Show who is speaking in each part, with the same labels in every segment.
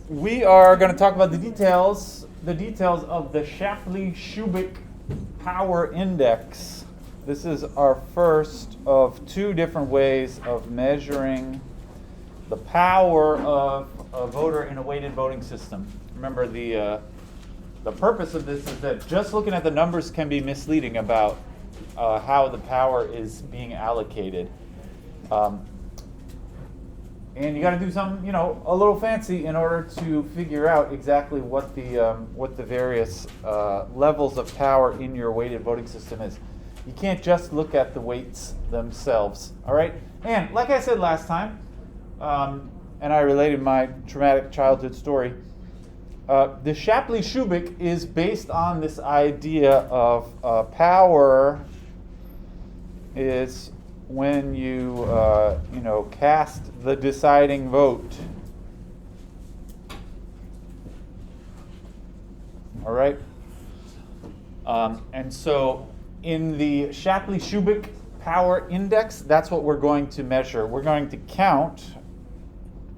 Speaker 1: We are going to talk about the details of the Shapley-Shubik power index. This is our first of two different ways of measuring the power of a voter in a weighted voting system. Remember, the purpose of this is that just looking at the numbers can be misleading about how the power is being allocated. And you got to do something, a little fancy in order to figure out exactly what the various levels of power in your weighted voting system is. You can't just look at the weights themselves, all right? And like I said last time, and I related my traumatic childhood story, the Shapley-Shubik is based on this idea of power is when you cast the deciding vote. All right? And so in the Shapley-Shubik power index, that's what we're going to measure. We're going to count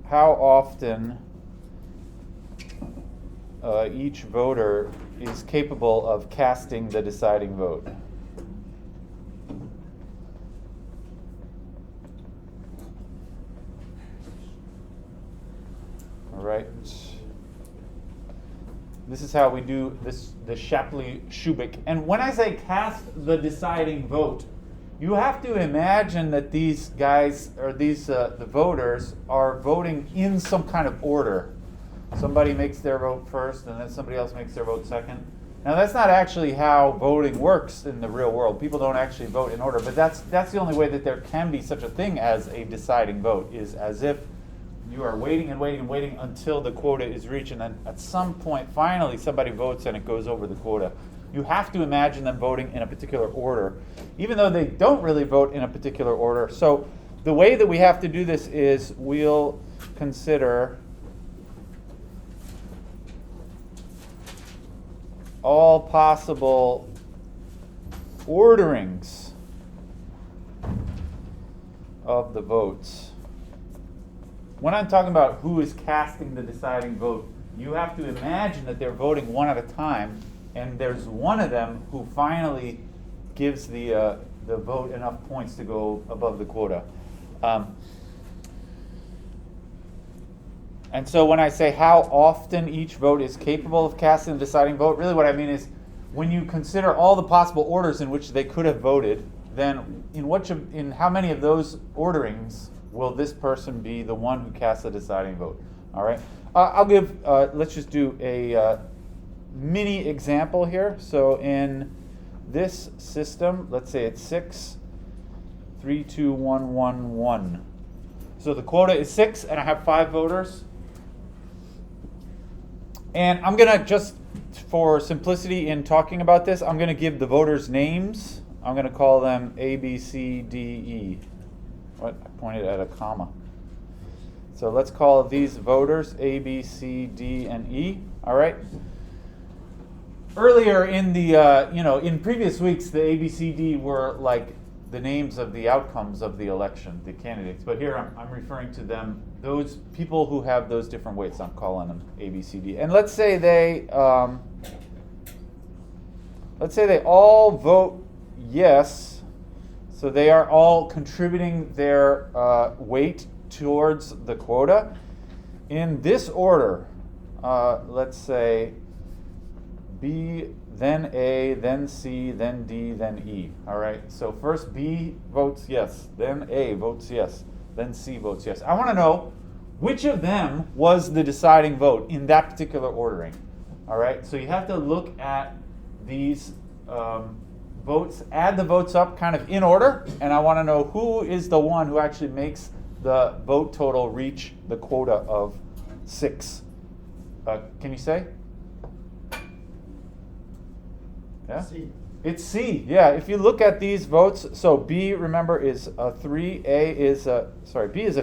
Speaker 1: how often each voter is capable of casting the deciding vote. All right. This is how we do this, the Shapley-Shubik. And when I say cast the deciding vote, you have to imagine that these guys, or the voters, are voting in some kind of order. Somebody makes their vote first, and then somebody else makes their vote second. Now, that's not actually how voting works in the real world. People don't actually vote in order, but that's the only way that there can be such a thing as a deciding vote, is as if you are waiting and waiting and waiting until the quota is reached, and then at some point, finally, somebody votes and it goes over the quota. You have to imagine them voting in a particular order, even though they don't really vote in a particular order. So the way that we have to do this is we'll consider all possible orderings of the votes. When I'm talking about who is casting the deciding vote, you have to imagine that they're voting one at a time, and there's one of them who finally gives the vote enough points to go above the quota. And so when I say how often each vote is capable of casting the deciding vote, really what I mean is when you consider all the possible orders in which they could have voted, then in how many of those orderings will this person be the one who casts the deciding vote? All right. Let's just do a mini example here. So in this system, let's say it's 6, 3, 2, 1, 1, 1. So the quota is 6, and I have 5 voters. And I'm going to, just for simplicity in talking about this, I'm going to give the voters names. I'm going to call them A, B, C, D, E. What? I pointed at a comma. So let's call these voters A, B, C, D, and E. All right. Earlier in the, in previous weeks, the A, B, C, D were like the names of the outcomes of the election, the candidates. But here I'm referring to them, those people who have those different weights. I'm calling them A, B, C, D. And let's say they all vote yes. So they are all contributing their weight towards the quota. In this order, let's say B, then A, then C, then D, then E. All right, so first B votes yes, then A votes yes, then C votes yes. I want to know which of them was the deciding vote in that particular ordering. All right, so you have to look at these votes, add the votes up kind of in order, and I want to know who is the one who actually makes the vote total reach the quota of 6. Can you say? Yeah?
Speaker 2: C.
Speaker 1: It's C. Yeah, if you look at these votes, so B, remember, is a 3, B is a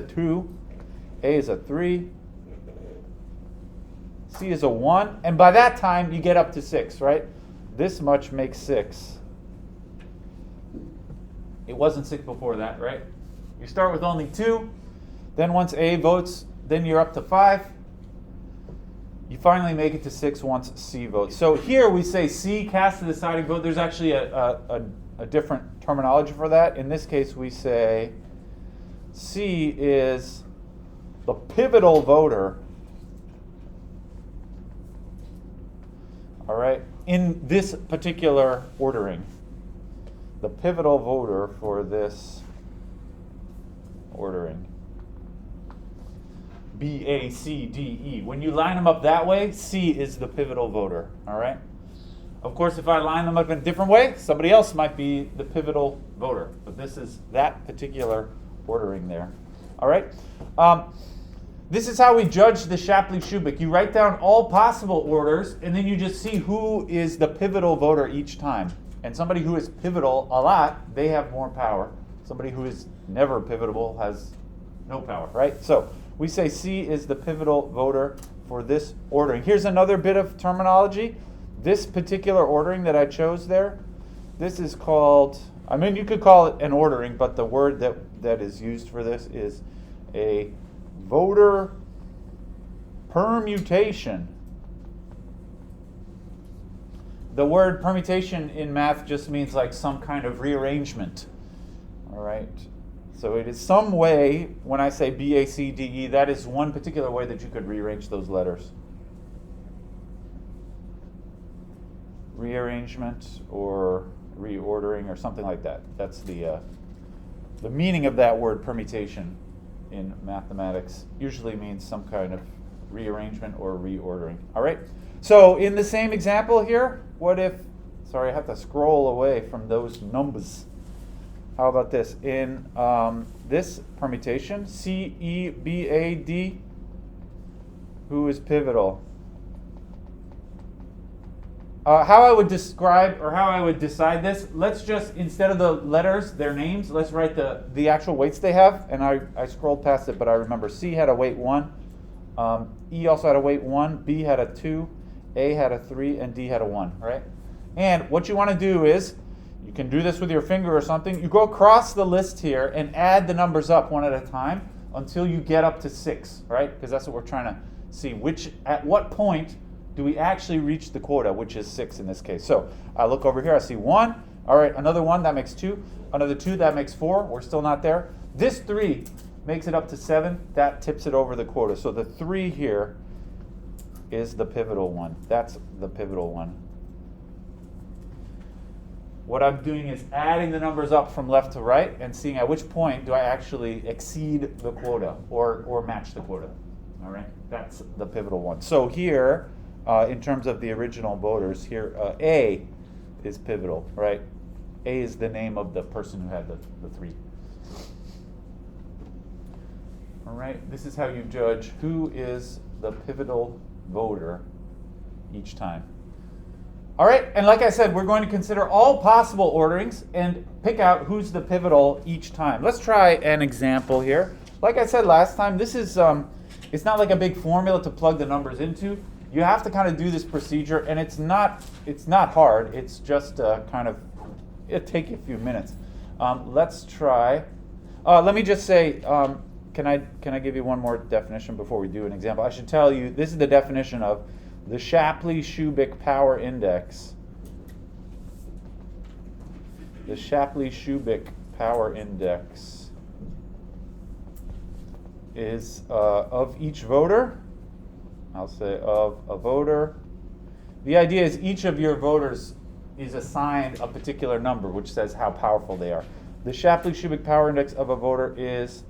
Speaker 1: 2, A is a 3, C is a 1, and by that time you get up to 6, right? This much makes 6. It wasn't 6 before that, right? You start with only 2, then once A votes, then you're up to 5. You finally make it to 6 once C votes. So here we say C cast the deciding vote. There's actually a different terminology for that. In this case, we say C is the pivotal voter. All right, in this particular ordering. The pivotal voter for this ordering. B, A, C, D, E. When you line them up that way, C is the pivotal voter, all right? Of course, if I line them up in a different way, somebody else might be the pivotal voter. But this is that particular ordering there, all right? This is how we judge the Shapley-Shubik. You write down all possible orders, and then you just see who is the pivotal voter each time. And somebody who is pivotal a lot, they have more power. Somebody who is never pivotal has no power, right? So we say C is the pivotal voter for this ordering. Here's another bit of terminology. This particular ordering that I chose there, this is called, I mean, you could call it an ordering, but the word that is used for this is a voter permutation. The word permutation in math just means like some kind of rearrangement. All right. So it is some way, when I say B, A, C, D, E, that is one particular way that you could rearrange those letters. Rearrangement or reordering or something like that. That's the meaning of that word permutation in mathematics. Usually means some kind of rearrangement or reordering. All right. So in the same example here, what if, sorry, I have to scroll away from those numbers. How about this? In this permutation, C, E, B, A, D, who is pivotal? How I would describe or how I would decide this, let's just, instead of the letters, their names, let's write the actual weights they have. And I scrolled past it, but I remember C had a weight 1, E also had a weight 1, B had a 2, A had a 3, and D had a 1, right? And what you want to do is, you can do this with your finger or something. You go across the list here and add the numbers up one at a time until you get up to 6, right? Because that's what we're trying to see. At what point do we actually reach the quota, which is 6 in this case? So I look over here, I see 1. All right, another 1, that makes 2. Another 2, that makes 4. We're still not there. This 3 makes it up to 7. That tips it over the quota. So the 3 here is the pivotal one. That's the pivotal one. What I'm doing is adding the numbers up from left to right and seeing at which point do I actually exceed the quota or match the quota. All right, that's the pivotal one. So here, in terms of the original voters, here A is pivotal, right? A is the name of the person who had the 3. All right, this is how you judge who is the pivotal voter each time. All right, and like I said, we're going to consider all possible orderings and pick out who's the pivotal each time. Let's try an example here. Like I said last time, this is it's not like a big formula to plug the numbers into. You have to kind of do this procedure, and it's not hard. It's just kind of, it'll take you a few minutes. Let's try. Let me just say, can I give you one more definition before we do an example? I should tell you, this is the definition of the Shapley-Shubik power index. The Shapley-Shubik power index is of each voter. I'll say of a voter. The idea is each of your voters is assigned a particular number, which says how powerful they are. The Shapley-Shubik power index of a voter is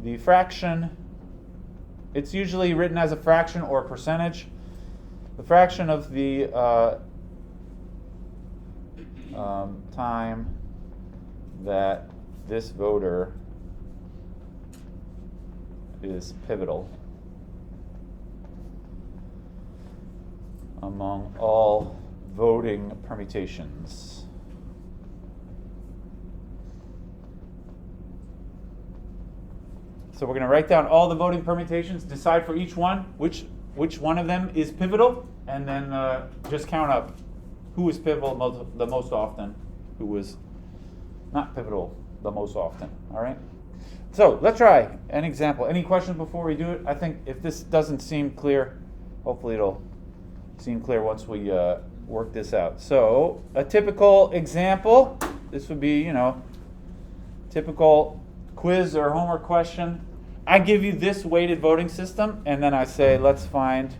Speaker 1: the fraction. It's usually written as a fraction or a percentage. The fraction of the time that this voter is pivotal among all voting permutations. So we're going to write down all the voting permutations, decide for each one which one of them is pivotal, and then just count up who was pivotal the most often, who was not pivotal the most often. All right? So let's try an example. Any questions before we do it? I think if this doesn't seem clear, hopefully it'll seem clear once we work this out. So a typical example, this would be, typical quiz or homework question. I give you this weighted voting system, and then I say, let's find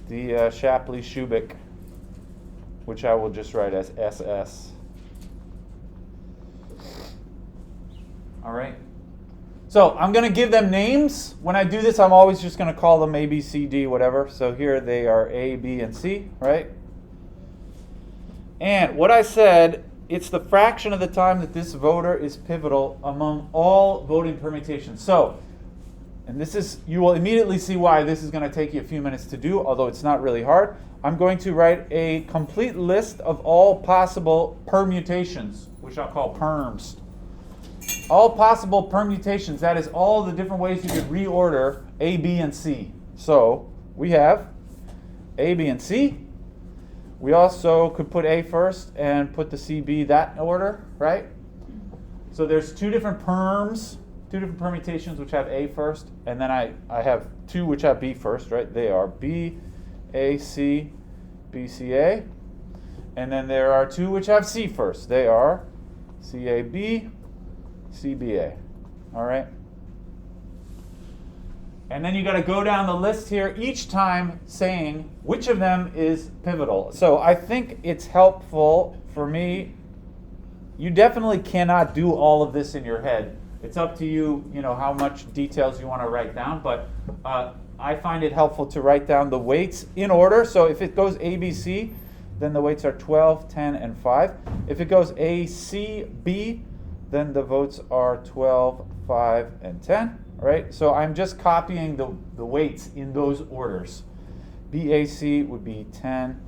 Speaker 1: the Shapley-Shubik, which I will just write as SS. All right. So I'm going to give them names. When I do this, I'm always just going to call them A, B, C, D, whatever. So here they are A, B, and C, right? And what I said, it's the fraction of the time that this voter is pivotal among all voting permutations. So, and this is, you will immediately see why this is going to take you a few minutes to do, although it's not really hard. I'm going to write a complete list of all possible permutations, which I'll call perms. All possible permutations, that is all the different ways you could reorder A, B, and C. So we have A, B, and C. We also could put A first and put the C, B that order, right? So there's two different perms, two different permutations which have A first, and then I have two which have B first, right? They are B, A, C, B, C, A. And then there are two which have C first. They are C, A, B, CBA, all right? And then you got to go down the list here each time saying which of them is pivotal. So I think it's helpful for me. You definitely cannot do all of this in your head. It's up to you, how much details you want to write down, but I find it helpful to write down the weights in order. So if it goes A, B, C, then the weights are 12, 10, and 5. If it goes A, C, B, then the votes are 12, 5, and 10, right? So I'm just copying the weights in those orders. BAC would be 10,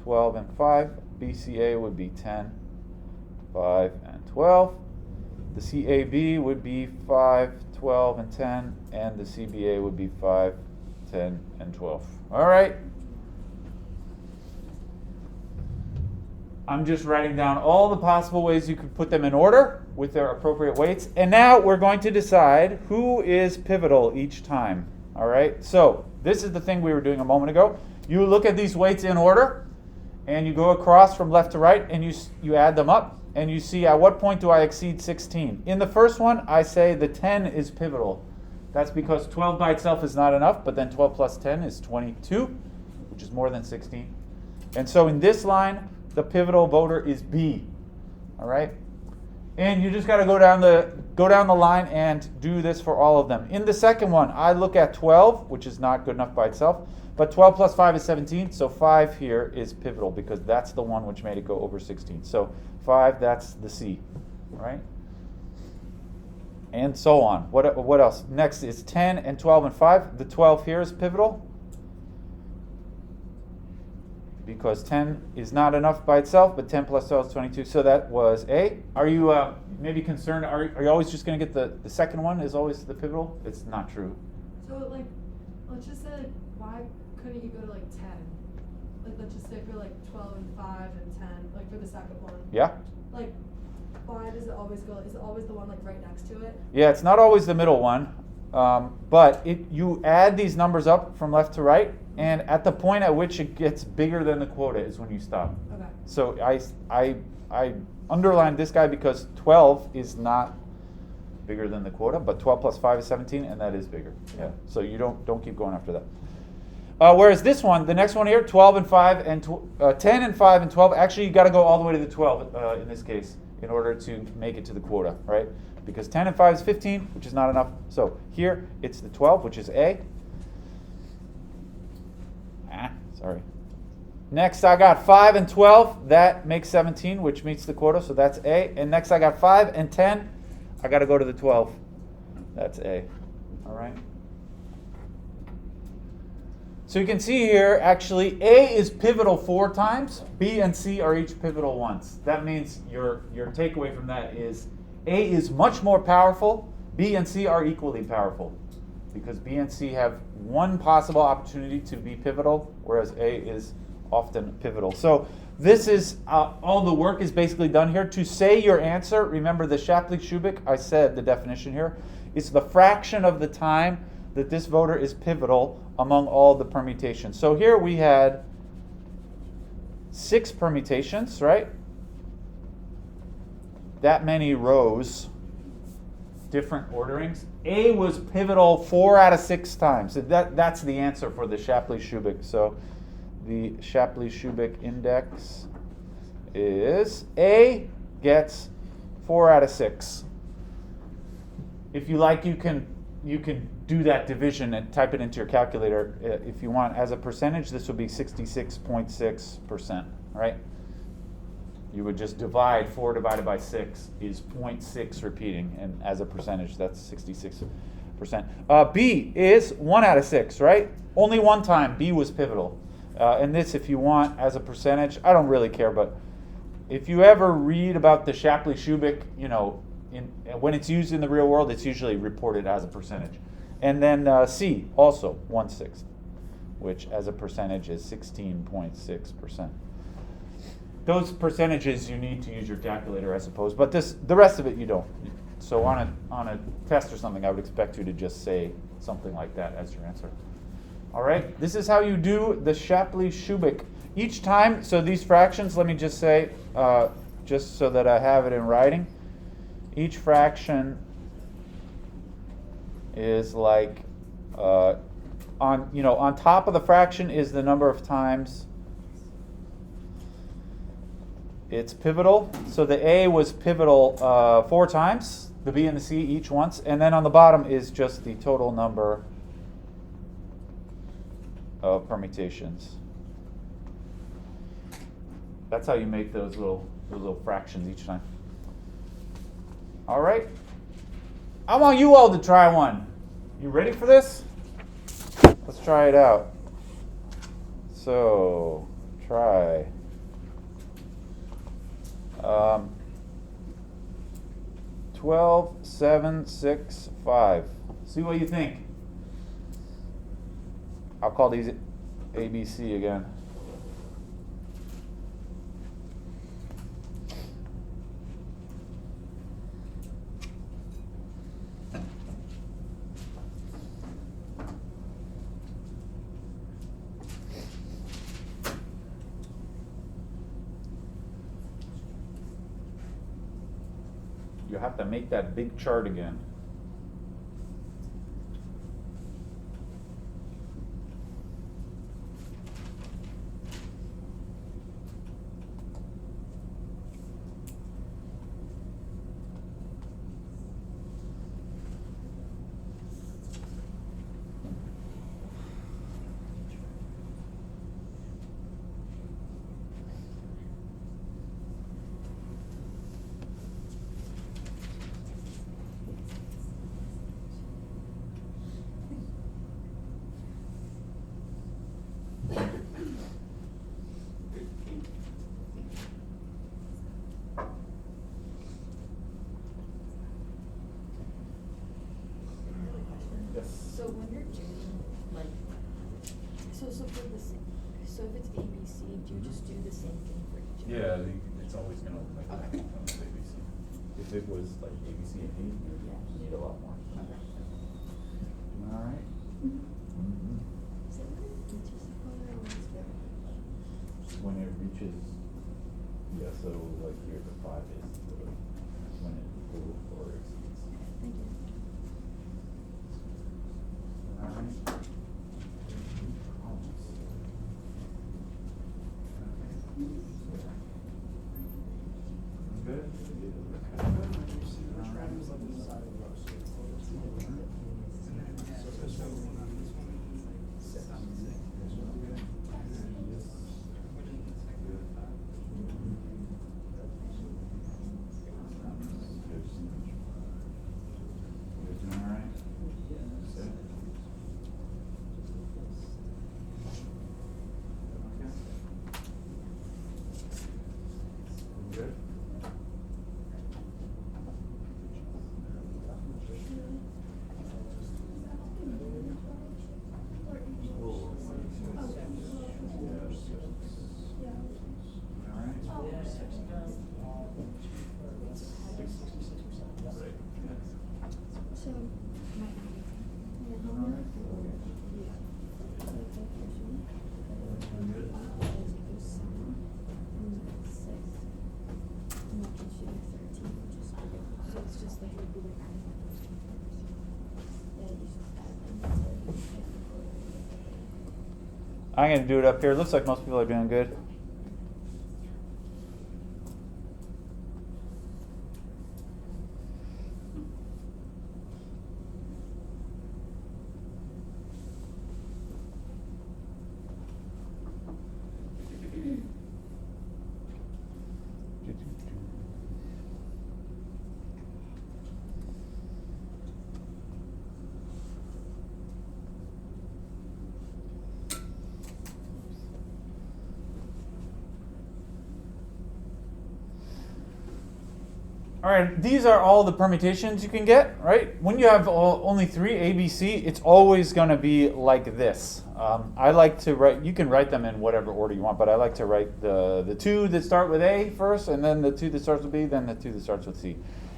Speaker 1: 12, and 5. BCA would be 10, 5, and 12. The CAB would be 5, 12, and 10. And the CBA would be 5, 10, and 12. All right. I'm just writing down all the possible ways you could put them in order with their appropriate weights. And now we're going to decide who is pivotal each time. All right? So this is the thing we were doing a moment ago. You look at these weights in order, and you go across from left to right, and you add them up, and you see at what point do I exceed 16. In the first one, I say the 10 is pivotal. That's because 12 by itself is not enough, but then 12 plus 10 is 22, which is more than 16. And so in this line, the pivotal voter is B, all right? And you just got to go down the line and do this for all of them. In the second one, I look at 12, which is not good enough by itself, but 12 plus 5 is 17, so 5 here is pivotal because that's the one which made it go over 16. So 5, that's the C, all right? And so on. What else? Next is 10 and 12 and 5. The 12 here is pivotal, because 10 is not enough by itself, but 10 plus 12 is 22. So that was A. Are you maybe concerned? Are you always just going to get the second one is always the pivotal? It's not true.
Speaker 2: So let's just say why couldn't you go to 10? Let's just say for 12 and 5 and 10, for the second one.
Speaker 1: Yeah.
Speaker 2: Why does it always go? Is it always the one right next to it?
Speaker 1: Yeah, it's not always the middle one, but you add these numbers up from left to right. And at the point at which it gets bigger than the quota is when you stop.
Speaker 2: Okay.
Speaker 1: So I underlined this guy because 12 is not bigger than the quota, but 12 plus 5 is 17, and that is bigger. Yeah. So you don't keep going after that. Whereas this one, the next one here, 12 and 5 and 10 and 5 and 12. Actually, you got to go all the way to the 12 in this case in order to make it to the quota, right? Because 10 and 5 is 15, which is not enough. So here it's the 12, which is A. Sorry. Next, I got 5 and 12. That makes 17, which meets the quota, so that's A. And next, I got 5 and 10. I got to go to the 12. That's A. All right. So you can see here, actually, A is pivotal 4 times. B and C are each pivotal once. That means your takeaway from that is A is much more powerful. B and C are equally powerful, because B and C have one possible opportunity to be pivotal, whereas A is often pivotal. So this is, all the work is basically done here. To say your answer, remember the Shapley-Shubik, I said the definition here, is the fraction of the time that this voter is pivotal among all the permutations. So here we had 6 permutations, right? That many rows, different orderings. A was pivotal 4 out of 6 times. So that's the answer for the Shapley-Shubik. So the Shapley-Shubik index is A gets 4 out of 6. If you like, you can do that division and type it into your calculator if you want. As a percentage, this would be 66.6%, right? You would just divide 4 divided by 6 is 0.6 repeating, and as a percentage, that's 66%. B is 1 out of 6, right? Only one time B was pivotal. And this, if you want, as a percentage, I don't really care, but if you ever read about the Shapley-Shubik, when it's used in the real world, it's usually reported as a percentage. And then C, also 1/6, which as a percentage is 16.6%. Those percentages you need to use your calculator, I suppose, but the rest of it you don't. So on a test or something, I would expect you to just say something like that as your answer. All right, this is how you do the Shapley-Shubik. Each time, so these fractions, let me just say, just so that I have it in writing, each fraction is like, on top of the fraction is the number of times it's pivotal. So the A was pivotal 4 times, the B and the C each once, and then on the bottom is just the total number of permutations. That's how you make those little fractions each time. All right. I want you all to try one. You ready for this? Let's try it out. So, try 12, 7, 6, 5. See what you think. I'll call these ABC again. You have to make that big chart again.
Speaker 3: So when you're doing like, so for this, so if it's ABC, do you just do the same thing for each?
Speaker 1: Yeah, it's always going to look like that when it comes to ABC. If it was like ABC and D, you need a lot more.
Speaker 3: Okay.
Speaker 1: All right. Mm-hmm.
Speaker 3: So when it reaches the corner, or is there?
Speaker 1: When it reaches, yeah, so like here the 5 is when it equals or exceeds.
Speaker 3: Thank you.
Speaker 1: All right. Good. I'm going to do it up here. It looks like most people are doing good. All right, these are all the permutations you can get, right? When you have only 3 ABC, it's always going to be like this. I like to write, you can write them in whatever order you want, but I like to write the 2 that start with A first, and then the 2 that starts with B, then the 2 that starts with C.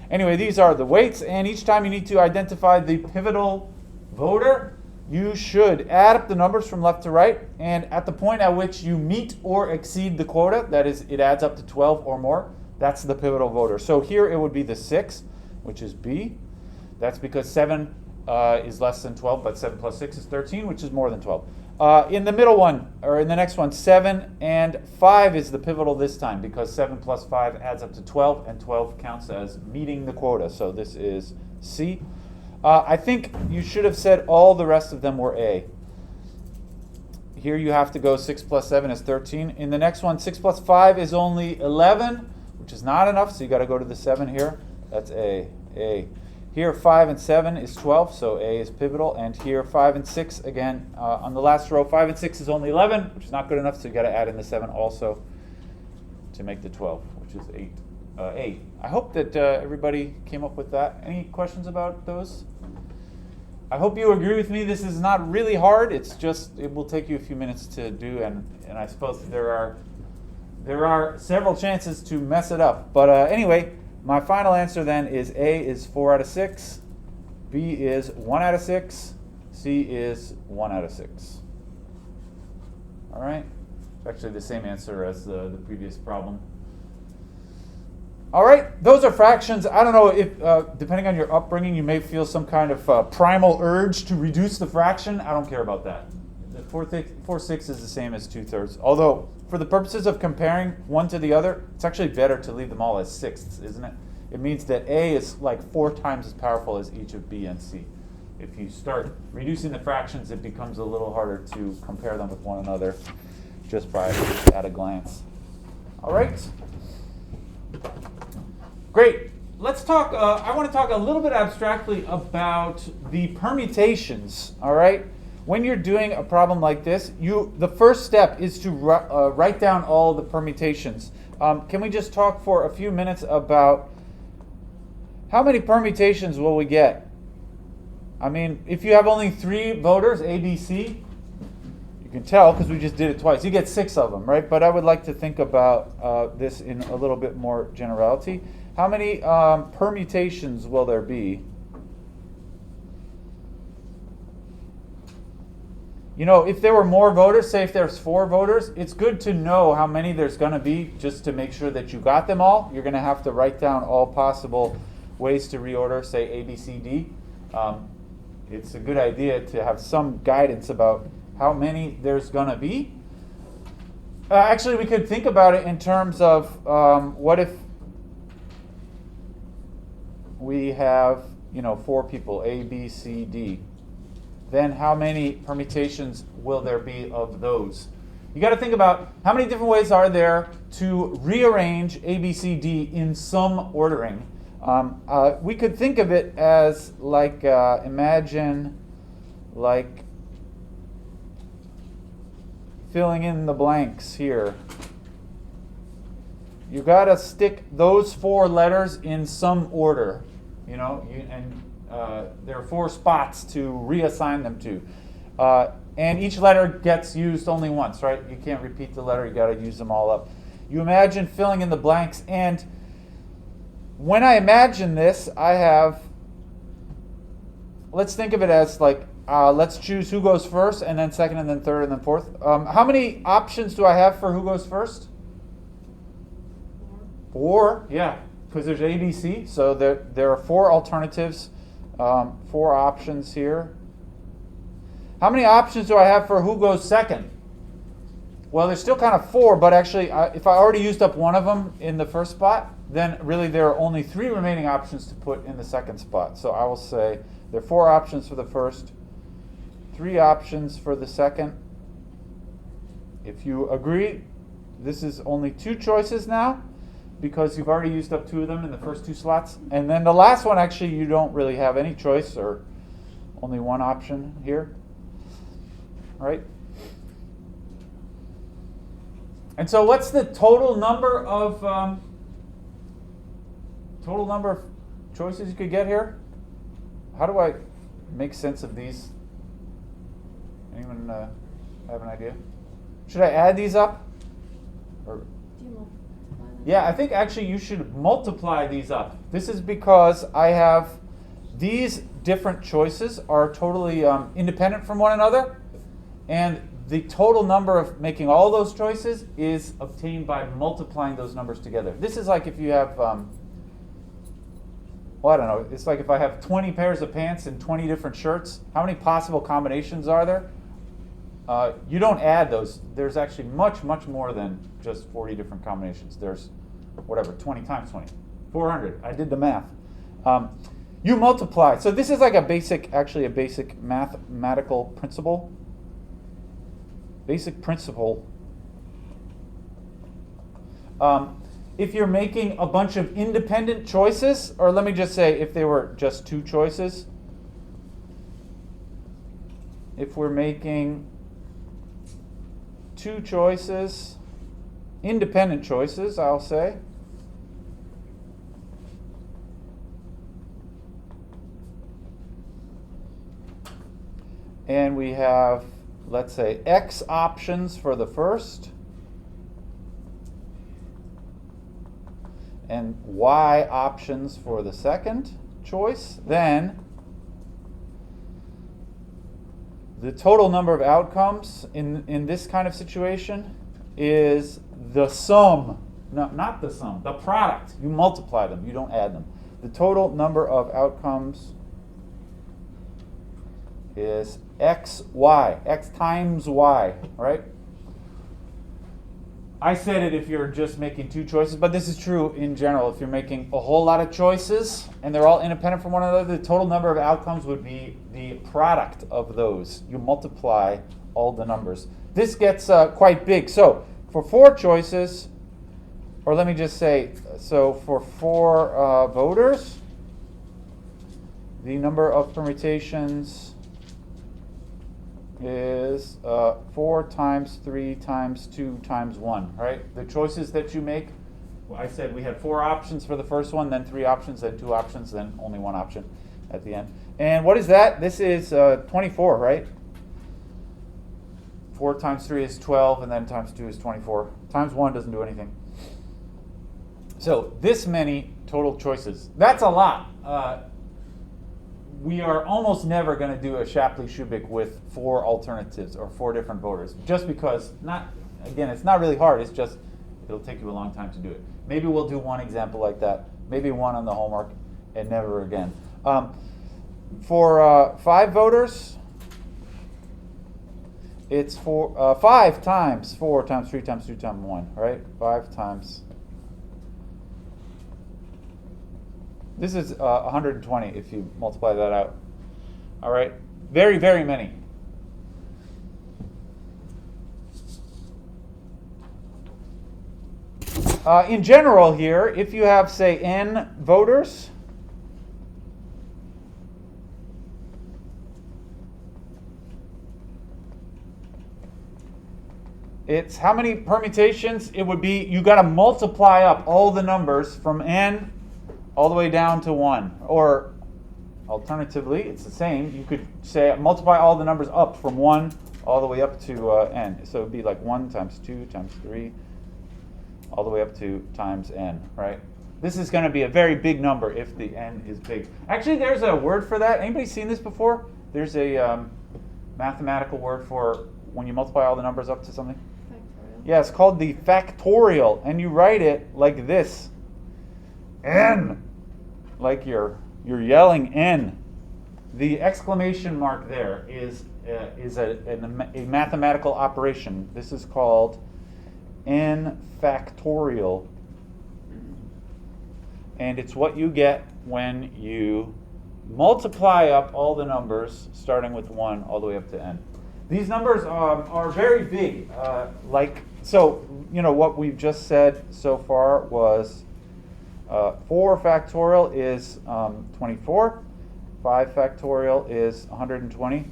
Speaker 1: Anyway, these are the weights, and each time you need to identify the pivotal voter, you should add up the numbers from left to right, and at the point at which you meet or exceed the quota, that is, it adds up to 12 or more, that's the pivotal voter. So here it would be the 6, which is B. That's because 7 is less than 12, but 7 plus 6 is 13, which is more than 12. In the middle one, or in the next one, 7 and 5 is the pivotal this time, because 7 plus 5 adds up to 12, and 12 counts as meeting the quota. So this is C. I think you should have said all the rest of them were A. Here you have to go 6 plus 7 is 13. In the next one, 6 plus 5 is only 11. Which is not enough, so you got to go to the 7 here. That's A. Here 5 and 7 is 12, so A is pivotal. And here 5 and 6, again, on the last row, 5 and 6 is only 11, which is not good enough, so you got to add in the 7 also to make the 12, which is 8. A. I hope that everybody came up with that. Any questions about those? I hope you agree with me. This is not really hard. It's just, it will take you a few minutes to do, and I suppose there are several chances to mess it up. But anyway, my final answer then is A is 4 out of 6, B is 1 out of 6, C is 1 out of 6. All right? It's actually the same answer as the previous problem. All right, those are fractions. I don't know if, depending on your upbringing, you may feel some kind of primal urge to reduce the fraction. I don't care about that. The 4/6 is the same as 2/3. Although, for the purposes of comparing one to the other, it's actually better to leave them all as sixths, isn't it? It means that A is like 4 times as powerful as each of B and C. If you start reducing the fractions, it becomes a little harder to compare them with one another just at a glance. All right? Great. Let's talk, I want to talk a little bit abstractly about the permutations, all right? When you're doing a problem like this, the first step is to write down all the permutations. Can we just talk for a few minutes about how many permutations will we get? I mean, if you have only 3 voters, A, B, C, you can tell because we just did it twice. You get 6 of them, right? But I would like to think about this in a little bit more generality. How many permutations will there be? You know, if there were more voters, say if there's 4 voters, it's good to know how many there's going to be just to make sure that you got them all. You're going to have to write down all possible ways to reorder, say A, B, C, D. It's a good idea to have some guidance about how many there's going to be. Actually, we could think about it in terms of what if we have, 4 people, A, B, C, D. Then how many permutations will there be of those? You got to think about how many different ways are there to rearrange A, B, C, D in some ordering. We could think of it as like, imagine like filling in the blanks here. You got to stick those 4 letters in some order, there are 4 spots to reassign them to. And each letter gets used only once, right? You can't repeat the letter, you got to use them all up. You imagine filling in the blanks, and when I imagine this, let's think of it as like, let's choose who goes first, and then second, and then third, and then fourth. How many options do I have for who goes first? 4, yeah, because there's A, B, C, so there are 4 alternatives. 4 options here. How many options do I have for who goes second? Well, there's still kind of 4, but actually, if I already used up one of them in the first spot, then really there are only 3 remaining options to put in the second spot. So I will say there are 4 options for the first, 3 options for the second. If you agree, this is only 2 choices now, because you've already used up 2 of them in the first 2 slots. And then the last one, actually, you don't really have any choice, or only 1 option here. All right? And so what's the total number of choices you could get here? How do I make sense of these? Anyone have an idea? Should I add these up? Or
Speaker 3: Do you multiply them?
Speaker 1: yeah, I think actually you should multiply these up. This is because I have these different choices are totally independent from one another, and the total number of making all those choices is obtained by multiplying those numbers together. This is like if you have, well, I don't know, it's like if I have 20 pairs of pants and 20 different shirts, how many possible combinations are there? You don't add those. There's actually much, much more than just 40 different combinations. There's, whatever, 20 times 20, 400. I did the math. You multiply. So this is like a basic mathematical principle. Basic principle. If you're making a bunch of independent choices, or let me just say if they were just 2 choices, if we're making 2 choices, independent choices, I'll say, and we have, let's say, X options for the first and Y options for the second choice, then the total number of outcomes in this kind of situation is the sum, no, not the sum, the product. You multiply them, you don't add them. The total number of outcomes is X times Y, right? I said it if you're just making 2 choices, but this is true in general. If you're making a whole lot of choices and they're all independent from one another, the total number of outcomes would be the product of those. You multiply all the numbers. This gets quite big. So for 4 choices, or let me just say, so for 4 voters, the number of permutations is 4 times 3 times 2 times 1, right? The choices that you make, well, I said we had 4 options for the first one, then 3 options, then 2 options, then only 1 option at the end. And what is that? This is 24, right? 4 times 3 is 12, and then times 2 is 24. Times 1 doesn't do anything. So this many total choices. That's a lot. We are almost never going to do a Shapley-Shubik with 4 alternatives or 4 different voters, just because, it's not really hard. It's just, it'll take you a long time to do it. Maybe we'll do one example like that, maybe one on the homework, and never again. For 5 voters, it's 5 times 4 times 3 times 2 times 1, right? 5 times. This is 120 if you multiply that out. All right? Very, very many. In general here, if you have, say, n voters, it's how many permutations it would be. You got to multiply up all the numbers from n all the way down to 1. Or alternatively, it's the same. You could say multiply all the numbers up from 1 all the way up to n. So it would be like 1 times 2 times 3 all the way up to times n, right? This is going to be a very big number if the n is big. Actually, there's a word for that. Anybody seen this before? There's a mathematical word for when you multiply all the numbers up to something.
Speaker 2: Factorial.
Speaker 1: Yeah, it's called the factorial, and you write it like this. N, like you're yelling N. The exclamation mark there is is a mathematical operation. This is called n factorial. And it's what you get when you multiply up all the numbers, starting with 1 all the way up to n. These numbers are very big. So, what we've just said so far was 4 factorial is 24. 5 factorial is 120.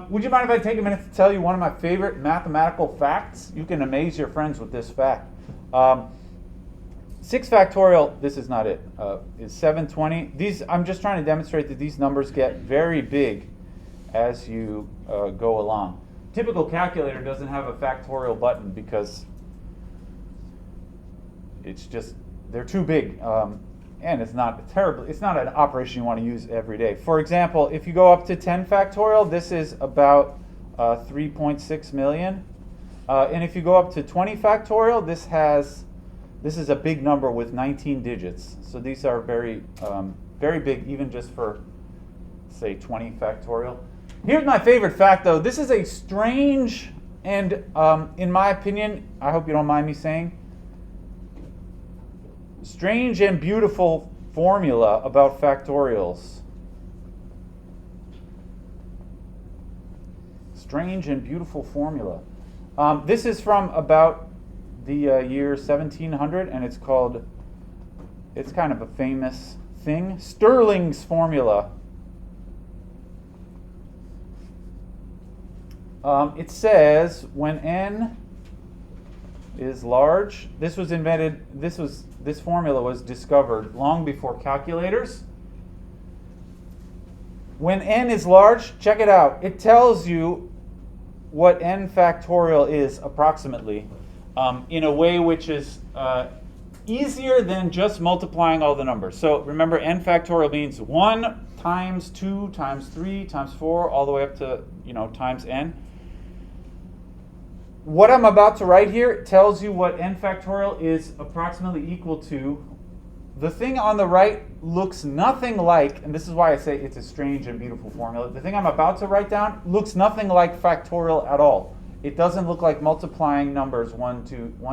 Speaker 1: Would you mind if I take a minute to tell you one of my favorite mathematical facts? You can amaze your friends with this fact. 6 factorial, this is not it, is 720. I'm just trying to demonstrate that these numbers get very big as you go along. Typical calculator doesn't have a factorial button because they're too big. And it's not an operation you want to use every day. For example, if you go up to 10 factorial, this is about 3.6 million. And if you go up to 20 factorial, this is a big number with 19 digits. So these are very, very big, even just for, say, 20 factorial. Here's my favorite fact, though. This is a strange and, in my opinion, I hope you don't mind me saying, strange and beautiful formula about factorials. Strange and beautiful formula. This is from about the year 1700, and it's kind of a famous thing. Stirling's formula. It says when n is large, this formula was discovered long before calculators. When n is large, check it out. It tells you what n factorial is approximately in a way which is easier than just multiplying all the numbers. So remember, n factorial means 1 times 2 times 3 times 4 all the way up to times n. What I'm about to write here tells you what n factorial is approximately equal to. The thing on the right looks nothing like, and this is why I say it's a strange and beautiful formula, the thing I'm about to write down looks nothing like factorial at all. It doesn't look like multiplying numbers 1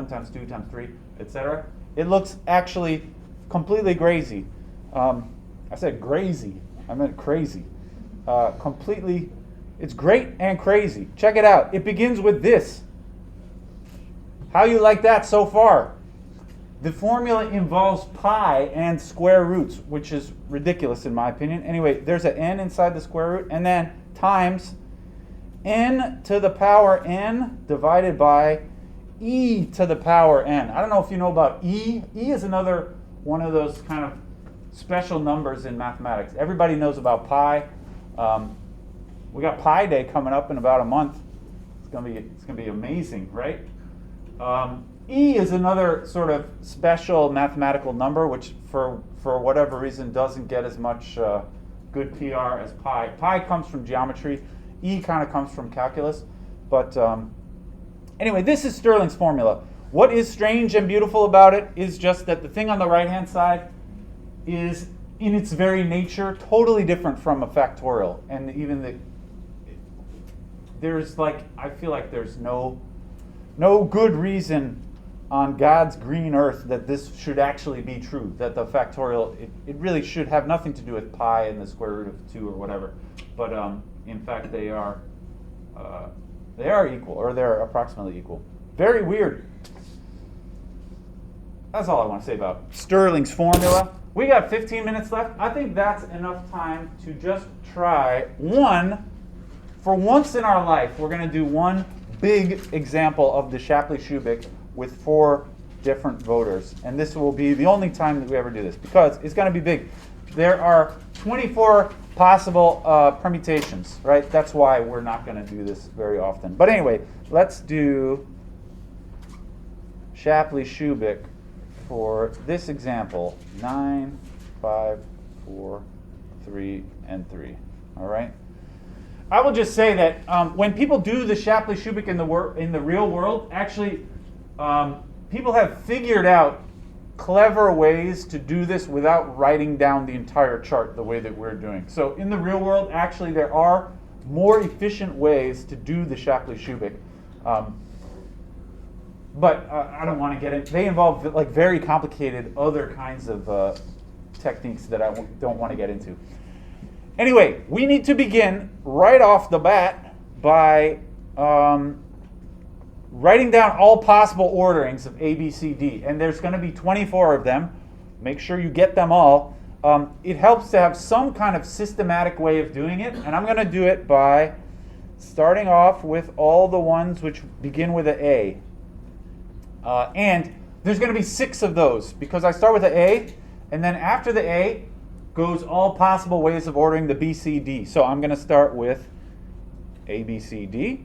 Speaker 1: times 2 times 3, etc. It looks actually completely crazy. I said crazy. I meant crazy. Completely, it's great and crazy. Check it out. It begins with this. How you like that so far? The formula involves pi and square roots, which is ridiculous in my opinion. Anyway, there's an n inside the square root, and then times n to the power n divided by e to the power n. I don't know if you know about e. E is another one of those kind of special numbers in mathematics. Everybody knows about pi. We got Pi Day coming up in about a month. It's gonna be amazing, right? E is another sort of special mathematical number, which for whatever reason doesn't get as much good PR as pi. Pi comes from geometry. E kind of comes from calculus. But anyway, this is Stirling's formula. What is strange and beautiful about it is just that the thing on the right-hand side is, in its very nature, totally different from a factorial. And even I feel like there's no good reason on God's green earth that this should actually be true, that the factorial, it really should have nothing to do with pi and the square root of 2 or whatever. But in fact, they are equal, or they're approximately equal. Very weird. That's all I want to say about Stirling's formula. We got 15 minutes left. I think that's enough time to just try one. For once in our life, we're going to do one big example of the Shapley-Shubik with 4 different voters. And this will be the only time that we ever do this, because it's going to be big. There are 24 possible permutations, right? That's why we're not going to do this very often. But anyway, let's do Shapley-Shubik for this example. 9, 5, 4, 3, and 3. All right? I will just say that when people do the Shapley-Shubik in the real world, actually, people have figured out clever ways to do this without writing down the entire chart the way that we're doing. So in the real world, actually, there are more efficient ways to do the Shapley-Shubik. But I don't want to get into. They involve like very complicated other kinds of techniques that I don't want to get into. Anyway, we need to begin right off the bat by writing down all possible orderings of A, B, C, D. And there's going to be 24 of them. Make sure you get them all. It helps to have some kind of systematic way of doing it. And I'm going to do it by starting off with all the ones which begin with an A. And there's going to be 6 of those because I start with an A, and then after the A goes all possible ways of ordering the B, C, D. So I'm going to start with A, B, C, D.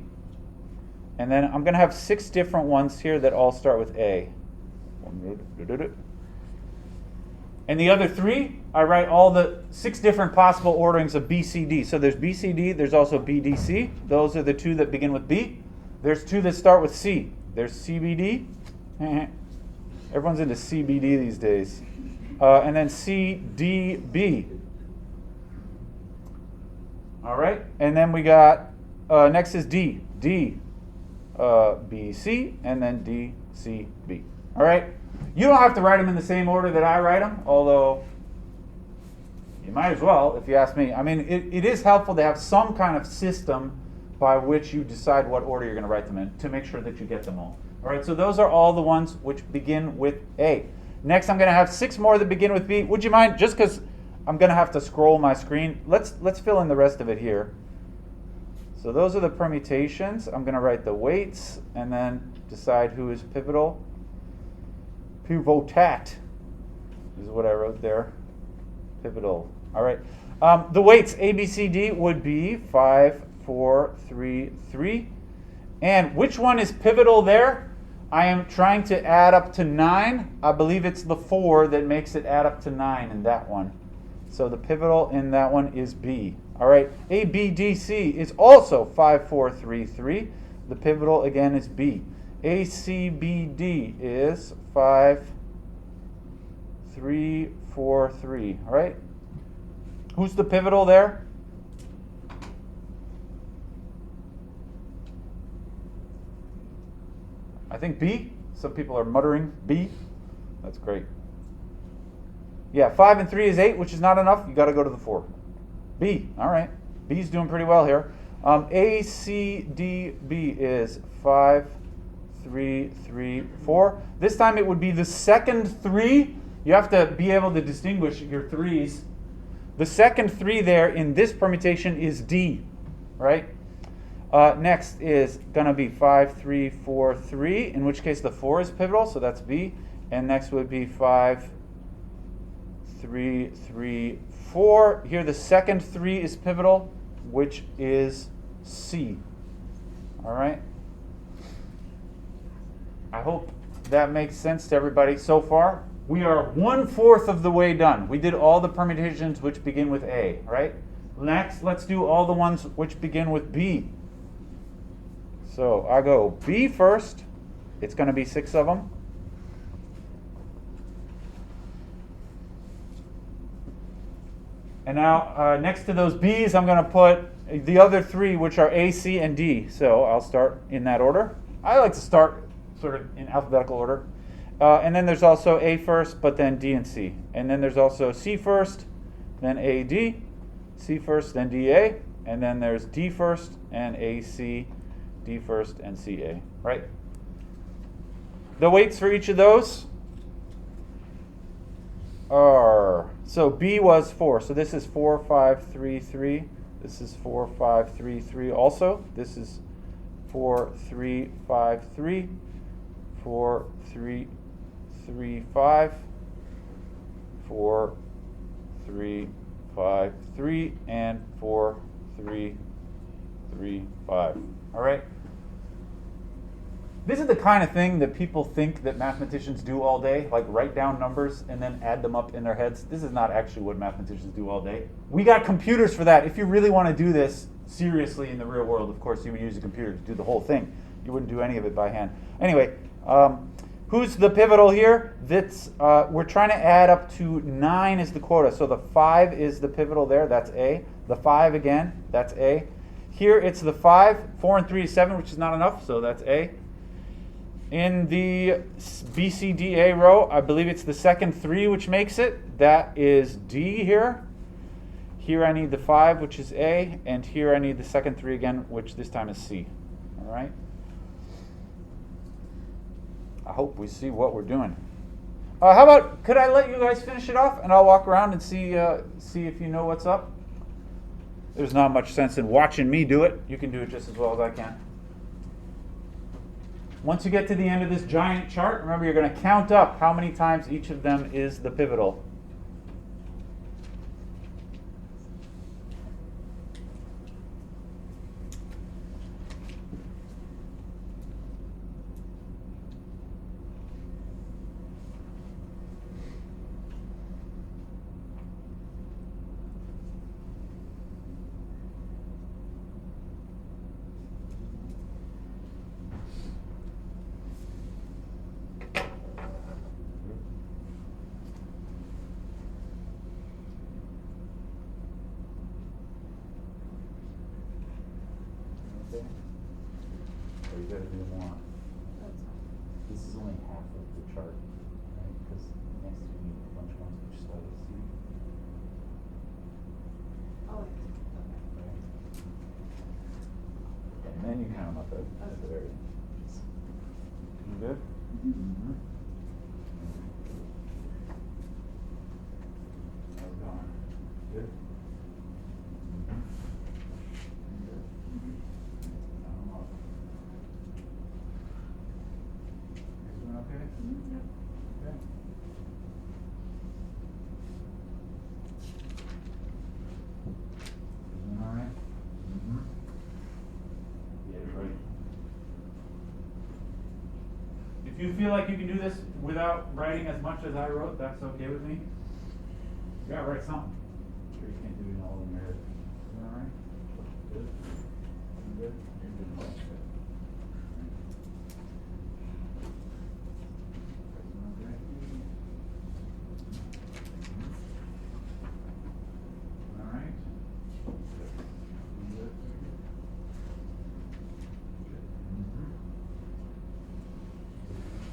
Speaker 1: And then I'm going to have 6 different ones here that all start with A. And the other 3, I write all the 6 different possible orderings of B, C, D. So there's B, C, D. There's also B, D, C. Those are the 2 that begin with B. There's 2 that start with C. There's C, B, D. Everyone's into CBD these days. And then C, D, B. All right. And then we got, next is D. D, B, C, and then D, C, B. All right. You don't have to write them in the same order that I write them, although you might as well, if you ask me. I mean, it is helpful to have some kind of system by which you decide what order you're going to write them in to make sure that you get them all. All right, so those are all the ones which begin with A. Next, I'm going to have 6 more that begin with B. Would you mind, just because I'm going to have to scroll my screen, let's fill in the rest of it here. So those are the permutations. I'm going to write the weights and then decide who is pivotal. Pivotat is what I wrote there. Pivotal. All right. The weights, A, B, C, D, would be 5, 4, 3, 3. And which one is pivotal there? I am trying to add up to 9. I believe it's the 4 that makes it add up to 9 in that one. So the pivotal in that one is B. All right. A, B, D, C is also 5, 4, 3, 3. The pivotal again is B. A, C, B, D is 5, 3, 4, 3. All right. Who's the pivotal there? I think B. Some people are muttering B. That's great. Yeah, 5 and 3 is 8, which is not enough. You got to go to the 4. B. All right. B's doing pretty well here. A, C, D, B is 5, 3, 3, 4. This time it would be the second 3. You have to be able to distinguish your 3s. The second 3 there in this permutation is D, right? Next is going to be 5, 3, 4, 3, in which case the 4 is pivotal, so that's B. And next would be 5, 3, 3, 4. Here the second 3 is pivotal, which is C. All right? I hope that makes sense to everybody so far. We are 1/4 of the way done. We did all the permutations which begin with A, right? Next, let's do all the ones which begin with B. So I go B first. It's going to be 6 of them. And now next to those B's, I'm going to put the other 3, which are A, C, and D. So I'll start in that order. I like to start sort of in alphabetical order. And then there's also A first, but then D and C. And then there's also C first, then A, D, C first, then D, A. And then there's D first and A, C, D first, and C, A. Right? The weights for each of those are, so B was 4. So this is 4, 5, 3, 3. This is 4, 5, 3, 3 also. This is 4, 3, 5, 3. 4, 3, 3, 5. 4, 3, 5, 3. And 4, 3, 3, 5. All right? This is the kind of thing that people think that mathematicians do all day, like write down numbers and then add them up in their heads. This is not actually what mathematicians do all day. We got computers for that. If you really want to do this seriously in the real world, of course, you would use a computer to do the whole thing. You wouldn't do any of it by hand. Anyway, who's the pivotal here? That's, we're trying to add up to 9 is the quota. So the 5 is the pivotal there. That's A. The 5 again, that's A. Here it's the 5. 4 and 3 is 7, which is not enough, so that's A. In the BCDA row, I believe it's the second 3 which makes it. That is D here. Here I need the 5, which is A, and here I need the second 3 again, which this time is C. All right? I hope we see what we're doing. How about, could I let you guys finish it off, and I'll walk around and see if you know what's up? There's not much sense in watching me do it. You can do it just as well as I can. Once you get to the end of this giant chart, remember you're going to count up how many times each of them is the pivotal. Or you gotta do more. This is only half of the chart, right? Because next you need a bunch of ones which start with C.
Speaker 2: Oh, okay.
Speaker 1: Right? And then you count them up at the very end. You good? Mm-hmm. How's it going? Good? Mm-hmm. Good? Mm-hmm. Count them up. You doing okay?
Speaker 2: Mm-hmm. Yep.
Speaker 1: Okay. Doing all right? Mm-hmm. Yeah, right. If you feel like you can do this without writing as much as I wrote, that's okay with me. You gotta write something. I'm sure you can't do it all in your head. You all right? Good? You good? You're good. Okay. Okay. All right. Good. You good? Good. Mm-hmm.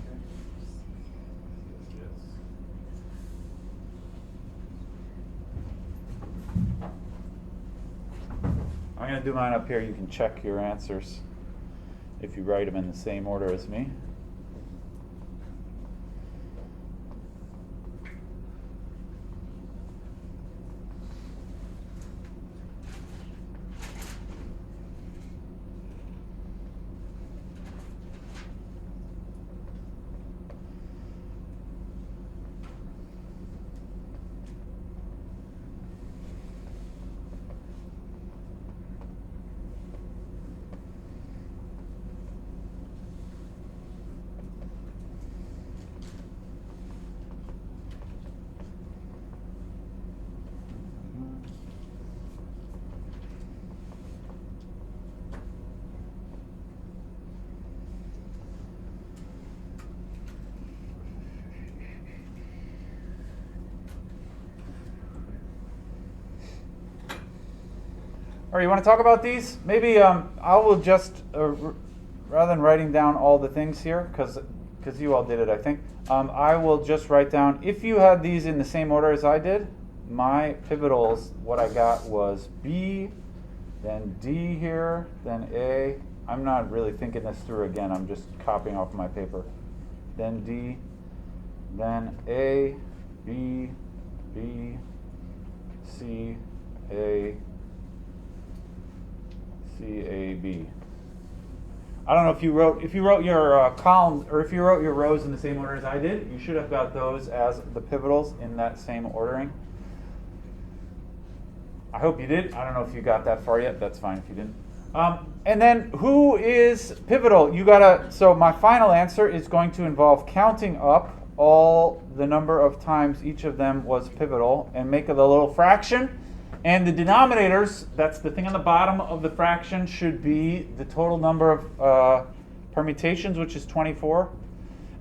Speaker 1: Okay. Yes, yes. I'm going to do mine up here. You can check your answers if you write them in the same order as me. All right, you want to talk about these? Maybe I will just, rather than writing down all the things here, because you all did it, I think, I will just write down, if you had these in the same order as I did, my pivotals, what I got was B, then D here, then A. I'm not really thinking this through again, I'm just copying off my paper. Then D, then A, B, B, C, A, C-A-B. I don't know if you wrote your columns, or if you wrote your rows in the same order as I did. You should have got those as the pivotals in that same ordering. I hope you did. I don't know if you got that far yet. That's fine if you didn't. And then who is pivotal? You gotta. So my final answer is going to involve counting up all the number of times each of them was pivotal and make it a little fraction. And the denominators, that's the thing on the bottom of the fraction, should be the total number of permutations, which is 24.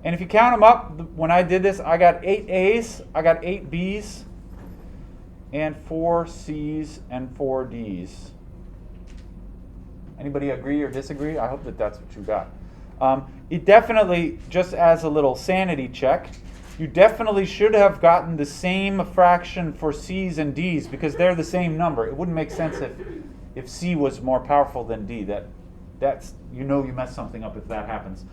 Speaker 1: And if you count them up, when I did this, I got 8 A's, I got 8 B's, and 4 C's, and 4 D's. Anybody agree or disagree? I hope that that's what you got. It definitely, just as a little sanity check, you definitely should have gotten the same fraction for C's and D's because they're the same number. It wouldn't make sense if C was more powerful than D. That's you messed something up if that happens.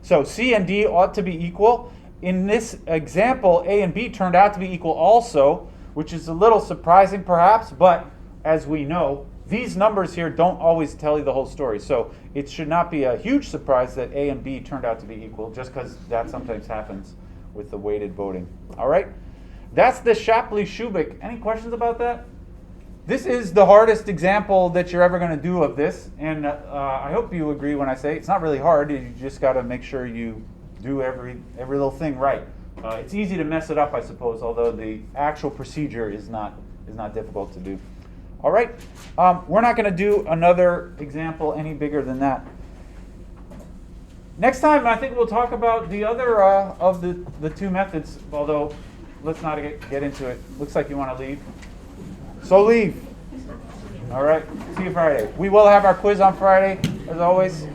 Speaker 1: So C and D ought to be equal. In this example, A and B turned out to be equal also, which is a little surprising perhaps, but as we know, these numbers here don't always tell you the whole story. So it should not be a huge surprise that A and B turned out to be equal, just because that sometimes happens with the weighted voting. All right? That's the Shapley-Shubik. Any questions about that? This is the hardest example that you're ever going to do of this, and I hope you agree when I say it's not really hard. You just got to make sure you do every little thing right. It's easy to mess it up, I suppose, although the actual procedure is not difficult to do. All right, we're not going to do another example any bigger than that. Next time, I think we'll talk about the other of the two methods, although let's not get into it. Looks like you want to leave. So leave. All right, see you Friday. We will have our quiz on Friday, as always.